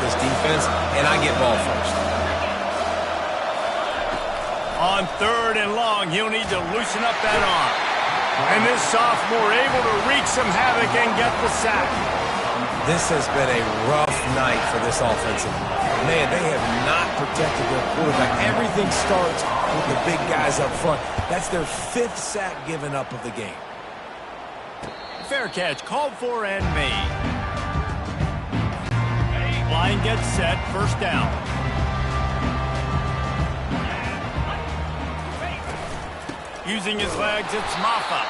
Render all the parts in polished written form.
this defense, and I get ball first. On 3rd and long, he'll need to loosen up that arm. And this sophomore able to wreak some havoc and get the sack. This has been a rough night for this offensive line. Man, they have not protected their quarterback. Everything starts with the big guys up front. That's their 5th sack given up of the game. Fair catch, called for and made. Line gets set, 1st down. Using his legs, it's Maffa.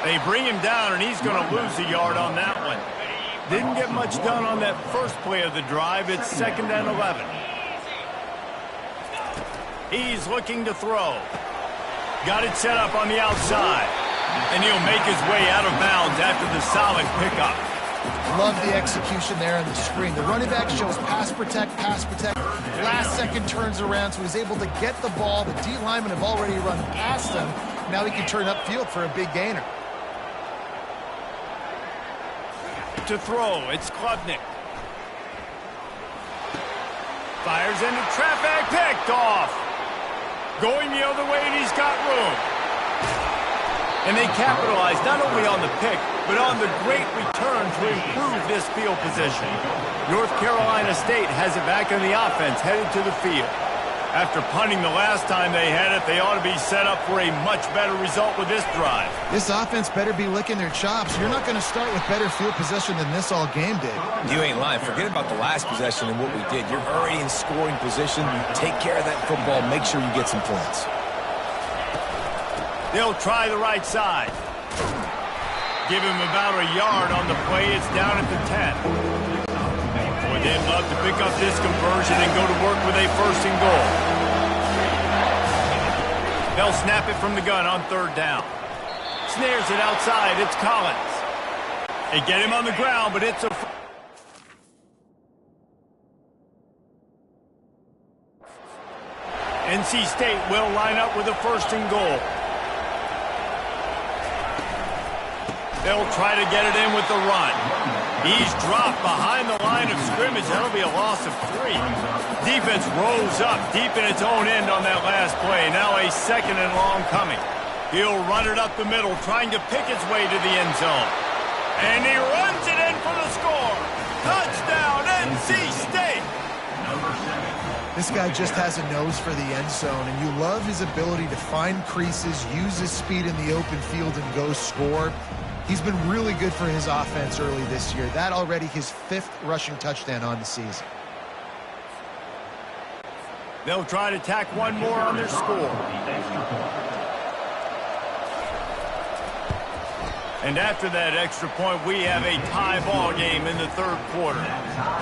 They bring him down, and he's going to lose a yard on that one. Didn't get much done on that first play of the drive. It's 2nd and 11. He's looking to throw. Got it set up on the outside. And he'll make his way out of bounds after the solid pickup. Love the execution there on the screen. The running back shows pass protect, pass protect. Last second turns around, so he's able to get the ball. The D linemen have already run past him. Now he can turn upfield for a big gainer. To throw, it's Klubnik. Fires into traffic, picked off. Going the other way, and he's got room. And they capitalize not only on the pick, but on the great return to improve this field position. North Carolina State has it back in the offense, headed to the field. After punting the last time they had it, they ought to be set up for a much better result with this drive. This offense better be licking their chops. You're not going to start with better field possession than this all game did. You ain't lying. Forget about the last possession and what we did. You're already in scoring position. Take care of that football. Make sure you get some points. They'll try the right side. Give him about a yard on the play. It's down at the 10. Boy, they'd love to pick up this conversion and go to work with a 1st and goal. They'll snap it from the gun on 3rd down. Snares it outside. It's Collins. They get him on the ground, but it's a... NC State will line up with a 1st and goal. They'll try to get it in with the run. He's dropped behind the line of scrimmage. That'll be a loss of 3. Defense rose up deep in its own end on that last play. Now a 2nd and long coming. He'll run it up the middle, trying to pick its way to the end zone. And he runs it in for the score. Touchdown, NC State. This guy just has a nose for the end zone, and you love his ability to find creases, use his speed in the open field, and go score. He's been really good for his offense early this year. That already his 5th rushing touchdown on the season. They'll try to tack one more on their score. And after that extra point, we have a tie ball game in the 3rd quarter.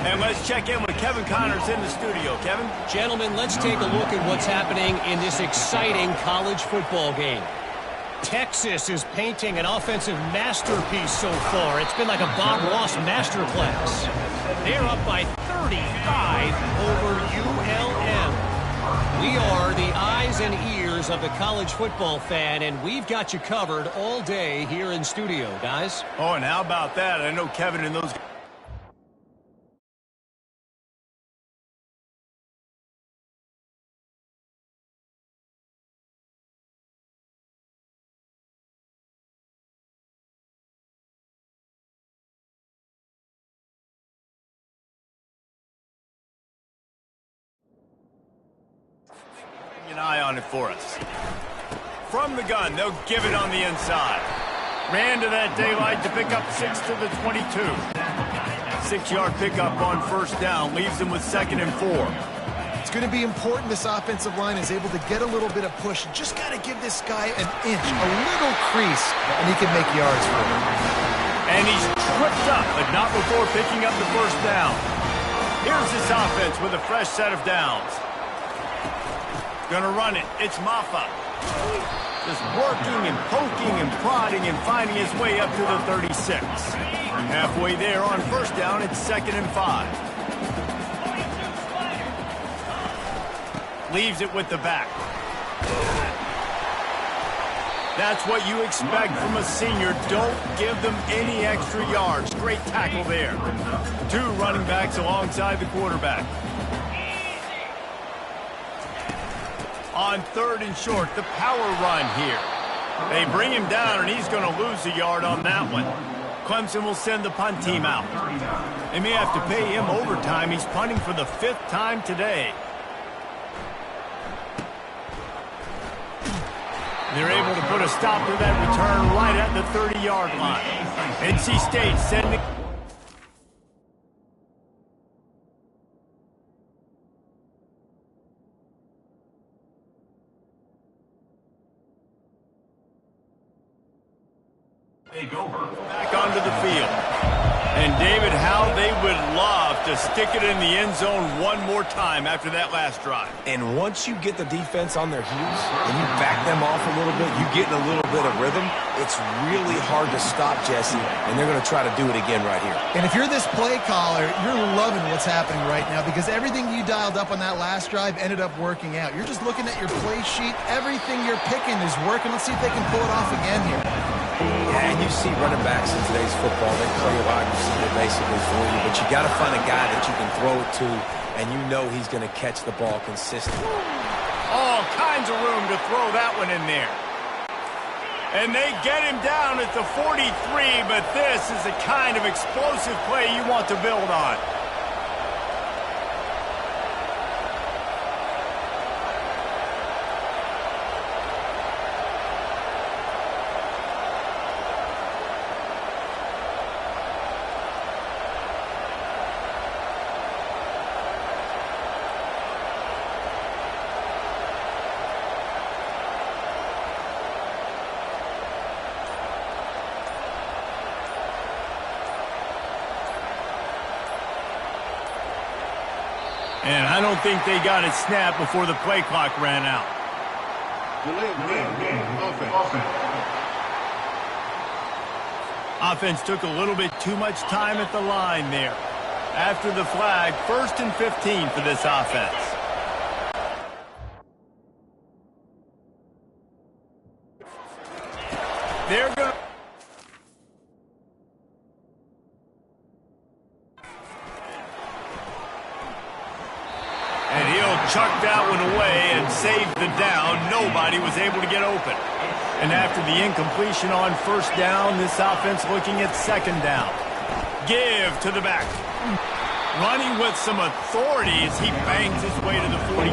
And let's check in with Kevin Connors in the studio. Kevin? Gentlemen, let's take a look at what's happening in this exciting college football game. Texas is painting an offensive masterpiece so far. It's been like a Bob Ross masterclass. They're up by 35 over ULM. We are the eyes and ears of the college football fan, and we've got you covered all day here in studio, guys. Oh, and how about that? I know Kevin and those... an eye on it for us. From the gun, they'll give it on the inside. Ran to that daylight to pick up 6 to the 22. 6-yard pickup on 1st down leaves them with 2nd and 4. It's going to be important this offensive line is able to get a little bit of push. Just got to give this guy an inch, a little crease, and he can make yards for him. And he's tripped up, but not before picking up the 1st down. Here's this offense with a fresh set of downs. Gonna run it. It's Maffa. Just working and poking and prodding and finding his way up to the 36. Halfway there on 1st down, it's 2nd and 5. Leaves it with the back. That's what you expect from a senior. Don't give them any extra yards. Great tackle there. 2 running backs alongside the quarterback. On 3rd and short, the power run here. They bring him down, and he's going to lose a yard on that one. Clemson will send the punt team out. They may have to pay him overtime. He's punting for the 5th time today. They're able to put a stop to that return right at the 30-yard line. NC State sending... back onto the field. And David, how they would love to stick it in the end zone one more time after that last drive. And once you get the defense on their heels and you back them off a little bit, you get in a little bit of rhythm, it's really hard to stop, Jesse, and they're going to try to do it again right here. And if you're this play caller, you're loving what's happening right now because everything you dialed up on that last drive ended up working out. You're just looking at your play sheet. Everything you're picking is working. Let's see if they can pull it off again here. Yeah, and you see running backs in today's football, they play a wide receiver basically for you, but you got to find a guy that you can throw it to, and you know he's going to catch the ball consistently. All kinds of room to throw that one in there. And they get him down at the 43, but this is the kind of explosive play you want to build on. And I don't think they got it snapped before the play clock ran out. Offense took a little bit too much time at the line there. After the flag, 1st and 15 for this offense. They're going to... And he'll chuck that one away and save the down. Nobody was able to get open. And after the incompletion on 1st down, this offense looking at 2nd down. Give to the back. Running with some authority as he bangs his way to the 43.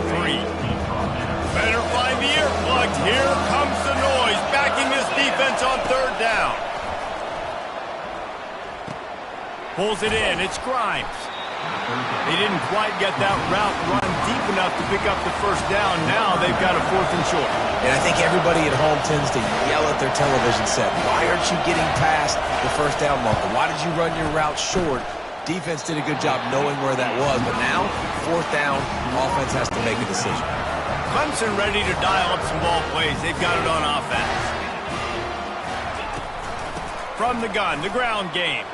Better find the earplugs. Here comes the noise. Backing this defense on 3rd down. Pulls it in. It's Grimes. They didn't quite get that route run deep enough to pick up the 1st down. Now they've got a 4th and short. And I think everybody at home tends to yell at their television set. Why aren't you getting past the 1st down marker? Why did you run your route short? Defense did a good job knowing where that was. But now, 4th down, offense has to make a decision. Clemson ready to dial up some ball plays. They've got it on offense. From the gun, the ground game.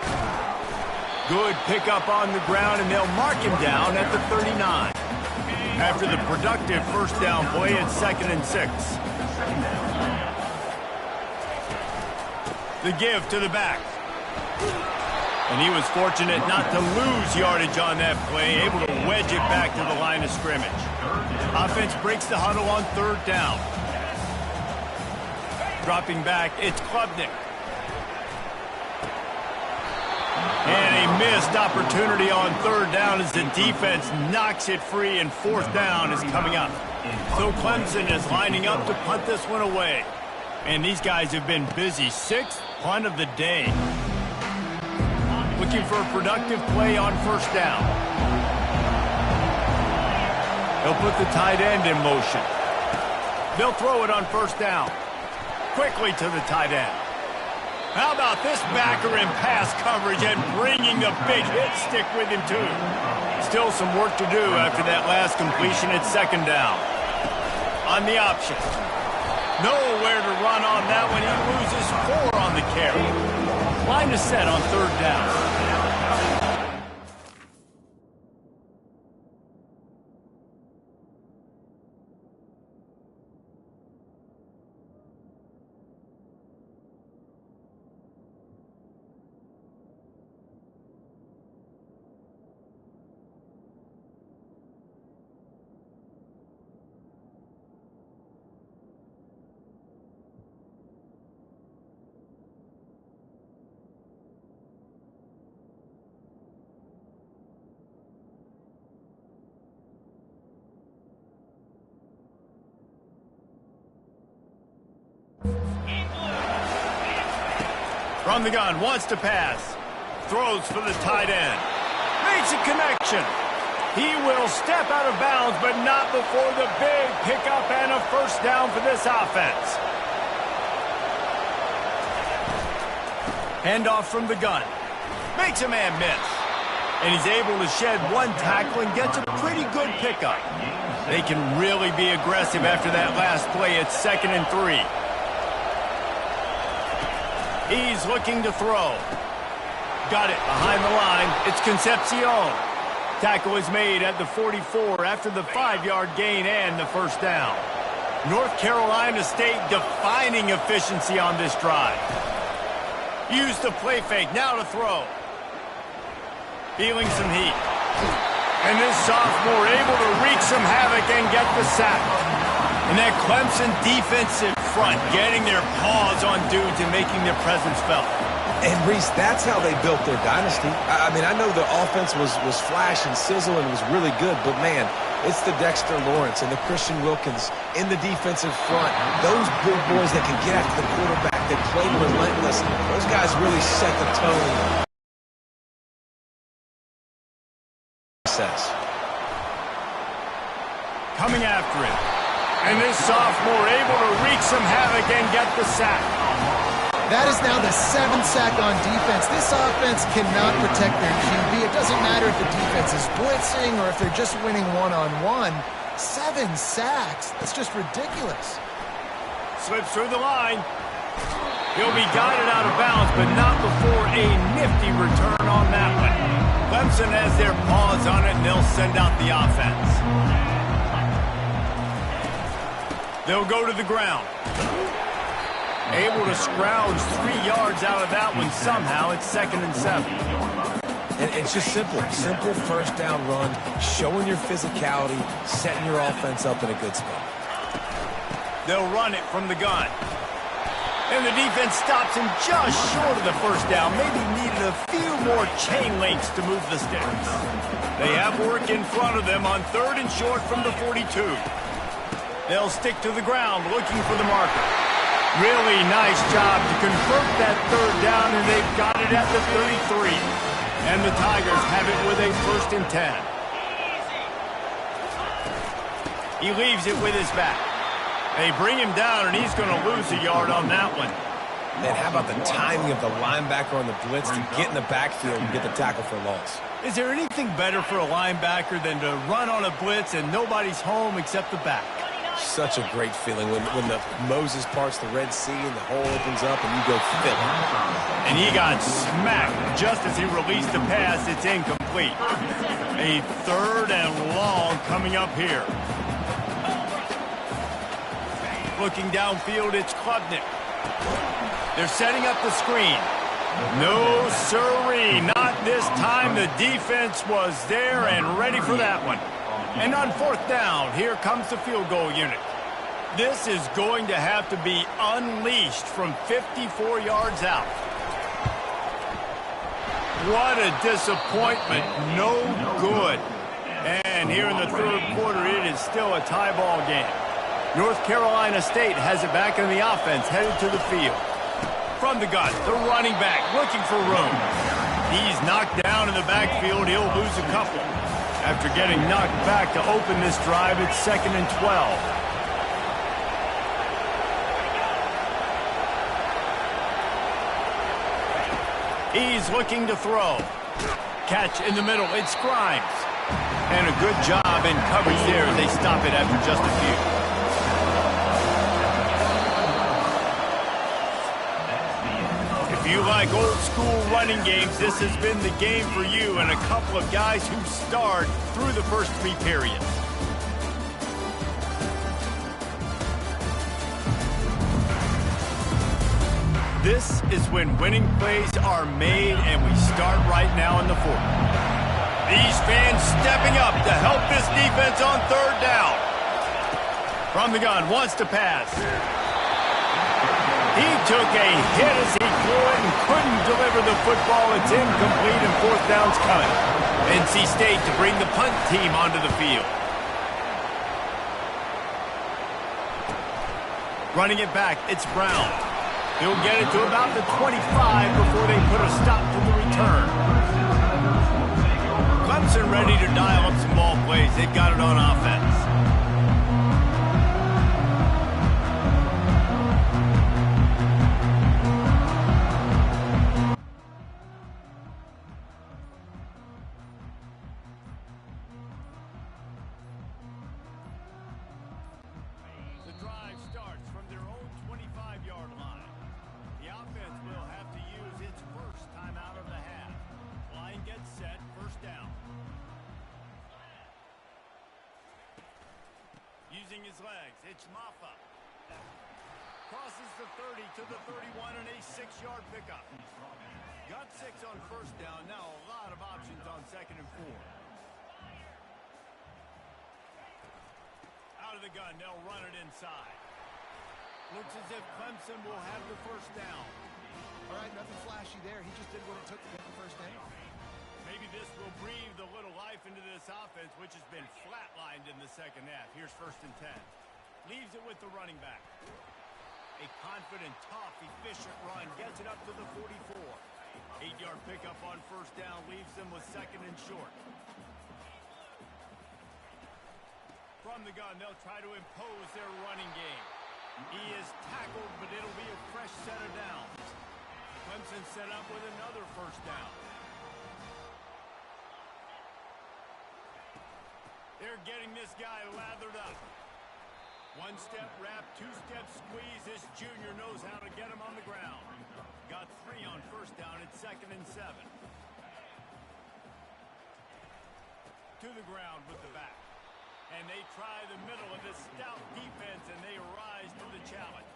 Good pickup on the ground, and they'll mark him down at the 39. After the productive 1st down play, it's 2nd and 6. The give to the back. And he was fortunate not to lose yardage on that play, able to wedge it back to the line of scrimmage. Offense breaks the huddle on 3rd down. Dropping back, it's Klubnik. And a missed opportunity on 3rd down as the defense knocks it free, and 4th down is coming up. So Clemson is lining up to punt this one away. And these guys have been busy. 6th punt of the day. Looking for a productive play on 1st down. They'll put the tight end in motion. They'll throw it on 1st down. Quickly to the tight end. How about this backer in pass coverage and bringing the big hit stick with him, too. Still some work to do after that last completion at 2nd down. On the option. Nowhere to run on that one. He loses 4 on the carry. Line to set on 3rd down. From the gun, wants to pass. Throws for the tight end. Makes a connection. He will step out of bounds, but not before the big pickup and a first down for this offense. Handoff from the gun. Makes a man miss. And he's able to shed one tackle and gets a pretty good pickup. They can really be aggressive after that last play. It's 2nd and 3. He's looking to throw. Got it behind the line. It's Concepcion. Tackle is made at the 44 after the 5-yard gain and the first down. North Carolina State defining efficiency on this drive. Use the play fake. Now to throw. Feeling some heat. And this sophomore able to wreak some havoc and get the sack. And that Clemson defensive front getting their paws on dudes and making their presence felt. And, Reese, that's how they built their dynasty. I mean, I know the offense was flash and sizzle and was really good, but, man, it's the Dexter Lawrence and the Christian Wilkins in the defensive front. Those big boys that can get after the quarterback, that play relentless, those guys really set the tone. Coming after it. And this sophomore able to wreak some havoc and get the sack. That is now the 7th sack on defense. This offense cannot protect their QB. It doesn't matter if the defense is blitzing or if they're just winning one-on-one. 7 sacks. That's just ridiculous. Slips through the line. He'll be guided out of bounds, but not before a nifty return on that one. Clemson has their paws on it, and they'll send out the offense. They'll go to the ground. Able to scrounge 3 yards out of that one somehow. It's 2nd and 7. And it's just simple. Simple first down run, showing your physicality, setting your offense up in a good spot. They'll run it from the gun. And the defense stops him just short of the first down. Maybe needed a few more chain links to move the sticks. They have work in front of them on 3rd and short from the 42. They'll stick to the ground looking for the marker. Really nice job to convert that 3rd down, and they've got it at the 33. And the Tigers have it with a 1st and 10. He leaves it with his back. They bring him down, and he's going to lose a yard on that one. And how about the timing of the linebacker on the blitz to get in the backfield and get the tackle for loss? Is there anything better for a linebacker than to run on a blitz and nobody's home except the back? Such a great feeling when the Moses parts the Red Sea and the hole opens up and you go fill it. And he got smacked just as he released the pass. It's incomplete. A 3rd and long coming up here. Looking downfield, it's Klubnik. They're setting up the screen. No, sirree, not this time. The defense was there and ready for that one. And on 4th down, here comes the field goal unit. This is going to have to be unleashed from 54 yards out. What a disappointment. No good. And here in the 3rd quarter, it is still a tie ball game. North Carolina State has it back in the offense, headed to the field. From the gun, the running back looking for room. He's knocked down in the backfield. He'll lose a couple. After getting knocked back to open this drive, it's 2nd and 12. He's looking to throw. Catch in the middle. It's Grimes. And a good job in coverage there as they stop it after just a few. If you like old school running games, this has been the game for you and a couple of guys who starred through the first 3 periods. This is when winning plays are made, and we start right now in the 4th. These fans stepping up to help this defense on 3rd down. From the gun, wants to pass. He took a hit as he threw it and couldn't deliver the football. It's incomplete and 4th down's coming. NC State to bring the punt team onto the field. Running it back, it's Brown. He'll get it to about the 25 before they put a stop to the return. Clemson ready to dial up some ball plays. They've got it on offense. The drive starts from their own 25-yard line. The offense will have to use its first timeout of the half. Line gets set, first down. Using his legs, it's Maffa. Crosses the 30 to the 31 and a 6-yard pickup. Got 6 on first down, now a lot of options on 2nd and 4. Out of the gun, they'll run it inside. Looks as if Clemson will have the first down. All right, nothing flashy there. He just did what it took to get the first down. Maybe this will breathe a little life into this offense, which has been flatlined in the second half. Here's 1st and 10. Leaves it with the running back. A confident, tough, efficient run. Gets it up to the 44. 8-yard pickup on first down. Leaves them with 2nd and short. From the gun, they'll try to impose their running game. He is tackled, but it'll be a fresh set of downs. Clemson set up with another first down. They're getting this guy lathered up. 1-step wrap, 2-step squeeze. This junior knows how to get him on the ground. Got 3 on first down at 2nd and 7. To the ground with the back. And they try the middle of this stout defense, and they rise to the challenge.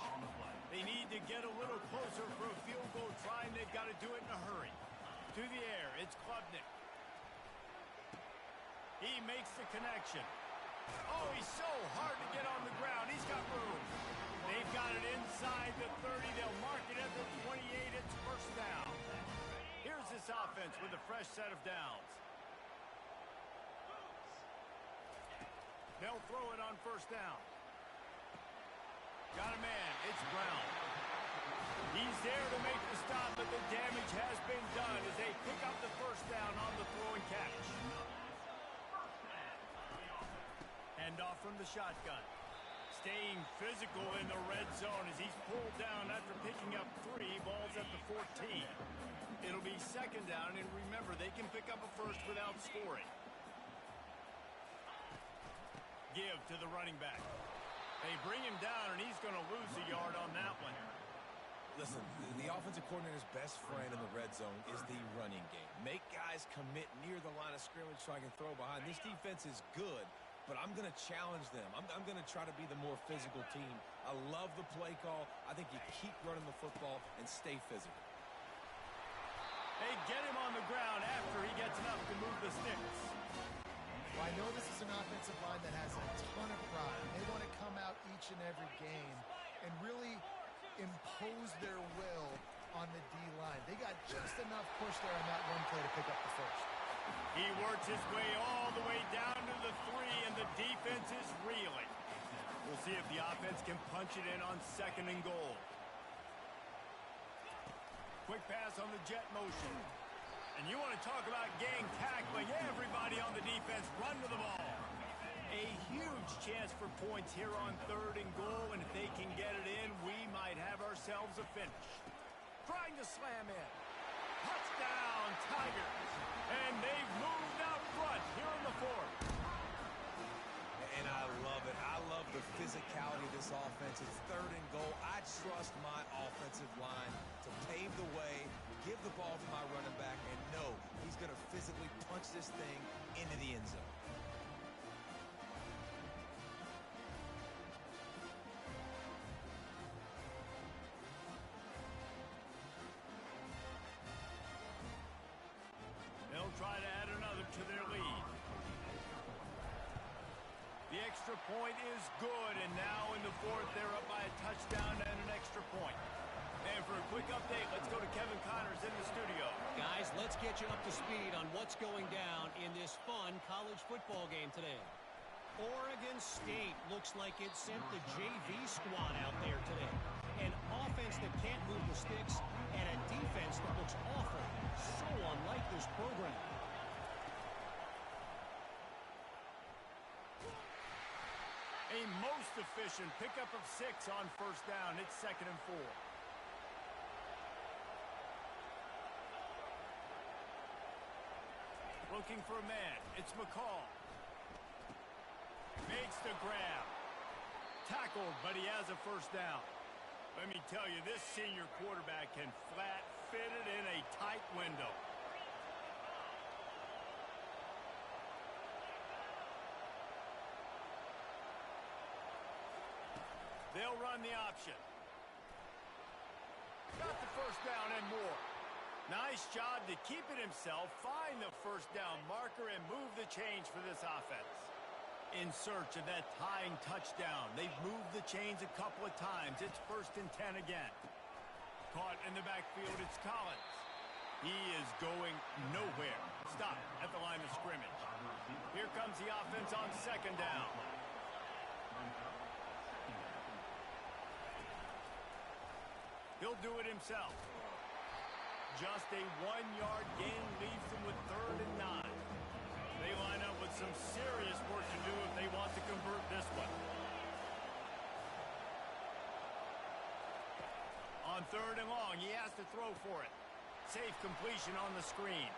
They need to get a little closer for a field goal try, and they've got to do it in a hurry. To the air, it's Klubnik. He makes the connection. Oh, he's so hard to get on the ground. He's got room. They've got it inside the 30. They'll mark it at the 28. It's first down. Here's this offense with a fresh set of downs. They'll throw it on first down. Got a man. It's Brown. He's there to make the stop, but the damage has been done as they pick up the first down on the throw and catch. Handoff from the shotgun. Staying physical in the red zone as he's pulled down after picking up 3. Balls at the 14. It'll be 2nd down, and remember, they can pick up a first without scoring. Give to the running back. They bring him down, and he's going to lose a yard on that one. Listen, the offensive coordinator's best friend in the red zone is the running game. Make guys commit near the line of scrimmage so I can throw behind. This defense is good, but I'm going to challenge them. I'm going to try to be the more physical team. I love the play call. I think you keep running the football and stay physical. They get him on the ground after he gets enough to move the sticks. Well, I know this is an offensive line that has a ton of pride. They want to come out each and every game and really impose their will on the D-line. They got just enough push there on that one play to pick up the first. He works his way all the way down to the 3, and the defense is reeling. We'll see if the offense can punch it in on 2nd and goal. Quick pass on the jet motion. And you want to talk about gang tackling. Everybody on the defense run to the ball. A huge chance for points here on 3rd and goal, and if they can get it in, we might have ourselves a finish. Trying to slam in. Touchdown, Tigers. And they've moved out front here in the 4th. And I love it. I love the physicality of this offense. It's 3rd and goal. I trust my offensive line to pave the way, give the ball to my running back, and know he's going to physically punch this thing into the end zone. They'll try to add another to their lead. The extra point is good, and now in the 4th, they're up by a touchdown and an extra point. And for a quick update, let's go to Kevin Connors in the studio. Guys, let's get you up to speed on what's going down in this fun college football game today. Oregon State looks like it sent the JV squad out there today. An offense that can't move the sticks and a defense that looks awful. So unlike this program. A most efficient pickup of 6 on first down. It's 2nd and 4. Looking for a man. It's McCall. Makes the grab. Tackled, but he has a first down. Let me tell you, this senior quarterback can flat fit it in a tight window. They'll run the option. Got the first down and more. Nice job to keep it himself, find the first down marker, and move the chains for this offense. In search of that tying touchdown. They've moved the chains a couple of times. It's 1st and 10 again. Caught in the backfield, it's Collins. He is going nowhere. Stop at the line of scrimmage. Here comes the offense on 2nd down. He'll do it himself. Just a 1-yard gain leaves them with 3rd and 9. They line up with some serious work to do if they want to convert this one. On 3rd and long, he has to throw for it. Safe completion on the screen.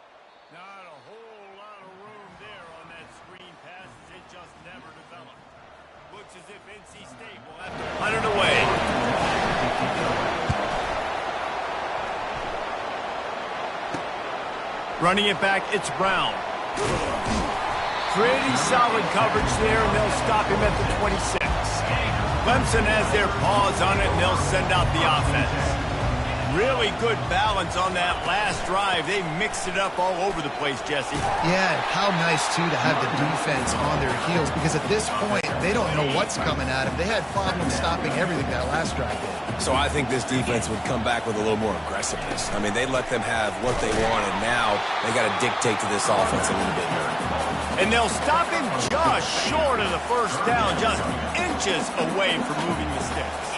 Not a whole lot of room there on that screen pass as it just never developed. Looks as if NC State will have to punt it away. Running it back, it's Brown. Pretty solid coverage there, and they'll stop him at the 26. Clemson has their paws on it, and they'll send out the offense. Really good balance on that last drive. They mixed it up all over the place, Jesse. Yeah, how nice, too, to have the defense on their heels, because at this point, they don't know what's coming at them. They had problems stopping everything that last drive did. So I think this defense would come back with a little more aggressiveness. I mean, they let them have what they want, and now they got to dictate to this offense a little bit more. And they'll stop him just short of the first down, just inches away from moving the sticks.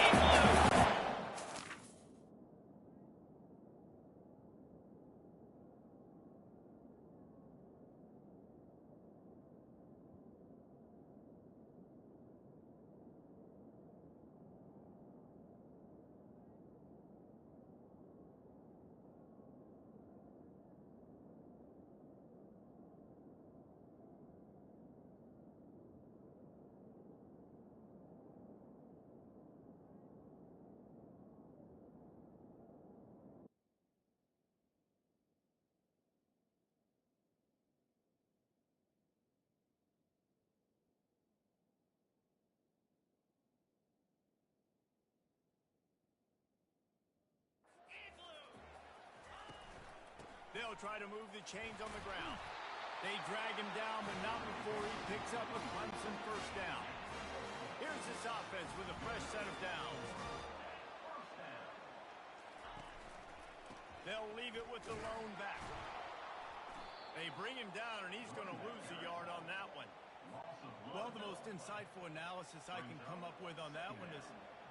They'll try to move the chains on the ground. They drag him down, but not before he picks up a Clemson first down. Here's this offense with a fresh set of downs. They'll leave it with the lone back. They bring him down, and he's going to lose a yard on that one. Well, the most insightful analysis I can come up with on that one is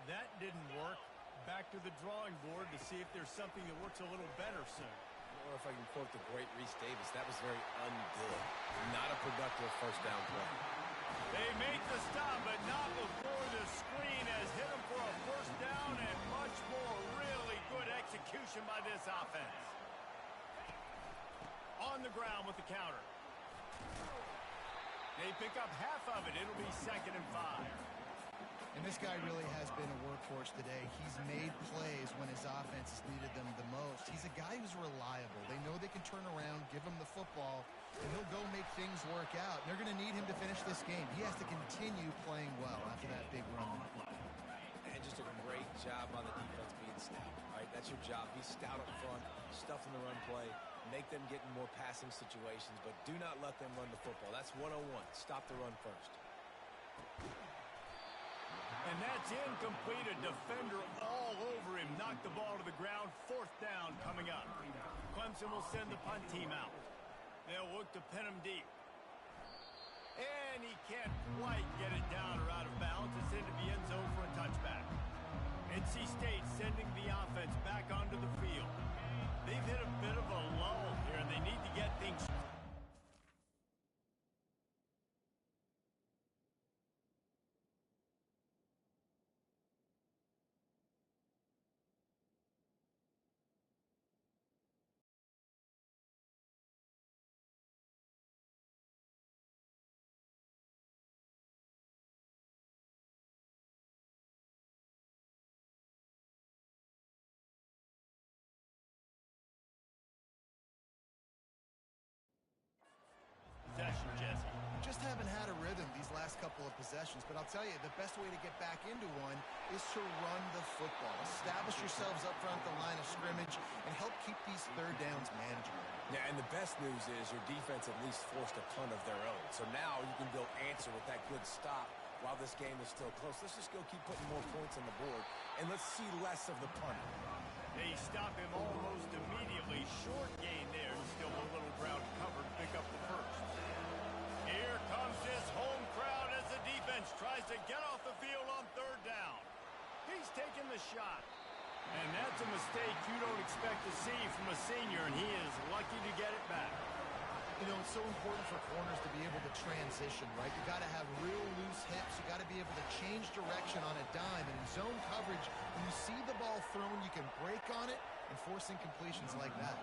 that didn't work. Back to the drawing board to see if there's something that works a little better soon. Or if I can quote the great Reese Davis, that was very ungood. Not a productive first down play. They make the stop, but not before the screen has hit them for a first down and much more. Really good execution by this offense. On the ground with the counter. They pick up half of it. It'll be 2nd and 5. And this guy really has been a workhorse today. He's made plays when his offense has needed them the most. He's a guy who's reliable. They know they can turn around, give him the football, and he'll go make things work out. They're going to need him to finish this game. He has to continue playing well after that big run. And just a great job on the defense being stout. Right? That's your job. Be stout up front, stuff in the run play, make them get in more passing situations, but do not let them run the football. That's 101. Stop the run first. And that's incomplete. A defender all over him. Knocked the ball to the ground. 4th down coming up. Clemson will send the punt team out. They'll look to pin him deep. And he can't quite get it down or out of bounds. It's into the end zone for a touchback. NC State sending the offense back onto the field. They've hit a bit of a lull here, and they need to get things... Possession, Jesse. Just haven't had a rhythm these last couple of possessions, but I'll tell you, the best way to get back into one is to run the football. Establish yourselves up front at the line of scrimmage and help keep these third downs manageable. Yeah, and the best news is your defense at least forced a punt of their own. So now you can go answer with that good stop while this game is still close. Let's just go keep putting more points on the board, and let's see less of the punting. They stop him almost immediately. Short gain there. Still a little ground covered. Pick up the first. Here comes his home crowd as the defense tries to get off the field on third down. He's taking the shot. And that's a mistake you don't expect to see from a senior, and he is lucky to get it back. You know, it's so important for corners to be able to transition, right? You got to have real loose hips. You got to be able to change direction on a dime. And in zone coverage, when you see the ball thrown, you can break on it and force incompletions like that.